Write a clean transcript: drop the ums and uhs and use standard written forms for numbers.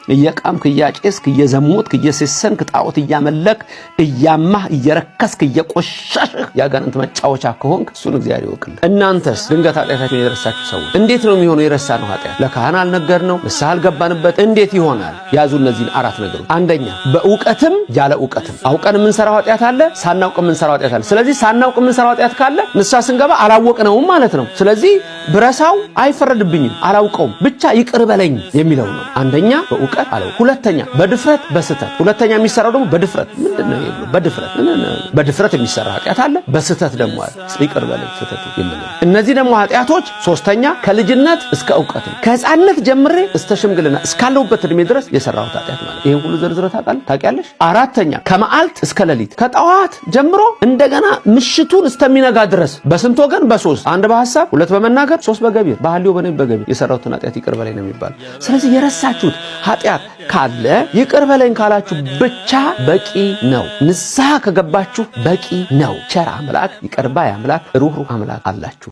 እየቃምክ እያጨስክ እየዘሞትክ እየሰሰንክ ጣዖት እያመለክ እያማህ እየረከስክ እየቆሻሽህ ያጋንንት መጫወቻ ከሆንክ እሱን እግዚአብሔር ይወቅልህ። እናንተስ ድንገት ኃጢአታችሁን የረሳችሁ ሰዎች እንዴት ነው የሚሆነው? የረሳነው ኃጢአት ለካህን አልነገርነው፣ ንስሐ አልገባንበት፣ እንዴት ይሆናል? ያዙ እነዚህን 4 ነገሮች። አንደኛ በእውቀትም ያለ እውቀትም። አውቀን የምንሰራው ኃጢአት አለ፣ ሳናውቅ የምንሰራው ኃጢአት አለ። ስለዚህ ሳናውቅ የምንሰራው ኃጢአት ካለ ንስሐ ስንገባ አላወቅነውም ማለት ነው። ስለዚህ ብረሳው አይፈረድብኝም፣ አላውቀውም ብቻ ይቅር በለኝ የሚለው ነው። አንደኛ በእውቀት አለው። ሁለተኛ በድፍረት በስተት። ሁለተኛ የሚሰራው ደግሞ በድፍረት ምንድነው? በድፍረት የሚሰራ ኃጢአት አለ፣ በስተት ደግሞ አለ ይቅር በለኝ ስተቱ የሚለው። እነዚህ ደግሞ ኃጢአቶች ሶስተኛ ከልጅነት እስከ እውቀት ነው። ከሕፃንነት ጀምሬ እስከ ሽምግልና እስካለሁበት እድሜ ድረስ የሰራሁት ኃጢአት ማለት ይሄን ሁሉ ዘርዝረህ ታውቂያለሽ? አራተኛ ከመዓልት እስከ ሌሊት ከጠዋት ጀምሮ እንደገና ምሽቱን እስከሚነጋ ድረስ በስንት ወገን? በሶስት። አንድ በሐሳብ፣ ሁለት በመናገር፣ ሶስት በገቢር በሐልዮ በገቢር የሰራሁትን ኃጢአት ይቅር በለኝ ነው የሚባለው። ስለዚህ የረሳችሁት ኃጢአት ካለ ይቅር በለኝ ካላችሁ ብቻ በቂ ነው። ንስሐ ከገባችሁ በቂ ነው። ቸር አምላክ፣ ይቅር ባይ አምላክ፣ ሩህሩህ አምላክ አላችሁ።